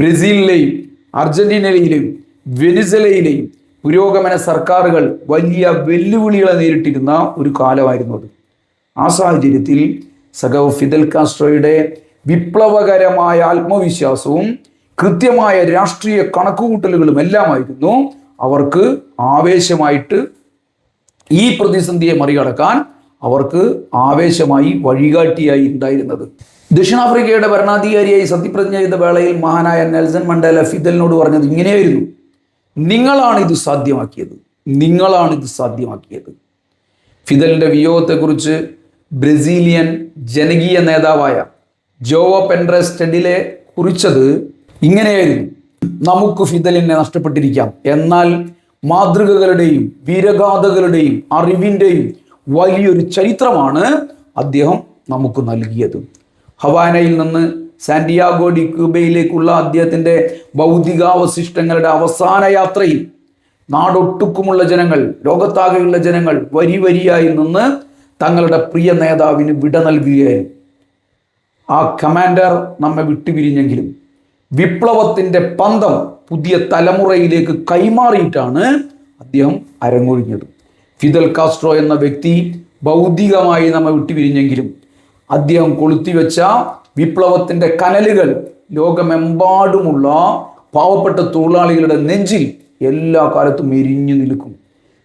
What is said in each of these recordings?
ബ്രസീലിലെയും അർജന്റീനയിലെയും വെനിസലയിലെയും പുരോഗമന സർക്കാരുകൾ വലിയ വെല്ലുവിളികളെ നേരിട്ടിരുന്ന ഒരു കാലമായിരുന്നു അത്. ആ സാഹചര്യത്തിൽ സഖാവ് ഫിദൽ കാസ്ട്രോയുടെ വിപ്ലവകരമായ ആത്മവിശ്വാസവും കൃത്യമായ രാഷ്ട്രീയ കണക്കുകൂട്ടലുകളും എല്ലാമായിരുന്നു അവർക്ക് ആവേശമായിട്ട് ഈ പ്രതിസന്ധിയെ മറികടക്കാൻ അവർക്ക് ആവേശമായി വഴികാട്ടിയായി ഉണ്ടായിരുന്നത്. ദക്ഷിണാഫ്രിക്കയുടെ ഭരണാധികാരിയായി സത്യപ്രതിജ്ഞ ചെയ്ത വേളയിൽ മഹാനായ നെൽസൺ മണ്ടേല ഫിദലിനോട് പറഞ്ഞത് ഇങ്ങനെയായിരുന്നു: നിങ്ങളാണിത് സാധ്യമാക്കിയത്, നിങ്ങളാണിത് സാധ്യമാക്കിയത്. ഫിദലിൻ്റെ വിയോഗത്തെക്കുറിച്ച് ബ്രസീലിയൻ ജനകീയ നേതാവായ ജോവോ പെൻഡ്രസ് ടെഡിലെ കുറിച്ചത് ഇങ്ങനെയായിരുന്നു: നമുക്ക് ഫിദലിനെ നഷ്ടപ്പെട്ടിരിക്കാം, എന്നാൽ മാതൃകകളുടെയും വീരഗാഥകളുടെയും അറിവിൻ്റെയും വലിയൊരു ചരിത്രമാണ് അദ്ദേഹം നമുക്ക് നൽകിയത്. ഹവാനയിൽ നിന്ന് സാന്റിയാഗോ ഡി ക്യൂബയിലേക്കുള്ള അദ്ദേഹത്തിൻ്റെ ഭൗതികാവശിഷ്ടങ്ങളുടെ അവസാന യാത്രയിൽ നാടൊട്ടുക്കുമുള്ള ജനങ്ങൾ, ലോകത്താകെയുള്ള ജനങ്ങൾ വരി വരിയായി നിന്ന് തങ്ങളുടെ പ്രിയ നേതാവിന് വിട നൽകുകയായിരുന്നു. ആ കമാൻഡർ നമ്മെ വിട്ടുപിരിഞ്ഞെങ്കിലും വിപ്ലവത്തിൻ്റെ പന്തം പുതിയ തലമുറയിലേക്ക് കൈമാറിയിട്ടാണ് അദ്ദേഹം അരങ്ങൊഴിഞ്ഞത്. ഫിദൽ കാസ്ട്രോ എന്ന വ്യക്തി ഭൗതികമായി നമ്മെ വിട്ടുപിരിഞ്ഞെങ്കിലും അദ്ദേഹം കൊളുത്തിവെച്ച വിപ്ലവത്തിൻ്റെ കനലുകൾ ലോകമെമ്പാടുമുള്ള പാവപ്പെട്ട തൊഴിലാളികളുടെ നെഞ്ചിൽ എല്ലാ കാലത്തും എരിഞ്ഞു നിൽക്കും.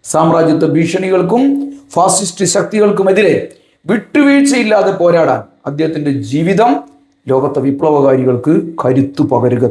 സാമ്രാജ്യത്വ ഭീഷണികൾക്കും ഫാസിസ്റ്റ് ശക്തികൾക്കുമെതിരെ വിട്ടുവീഴ്ചയില്ലാതെ പോരാടാൻ അദ്ദേഹത്തിൻ്റെ ജീവിതം ലോകത്തെ വിപ്ലവകാരികൾക്ക് കരുത്തു പകരുക.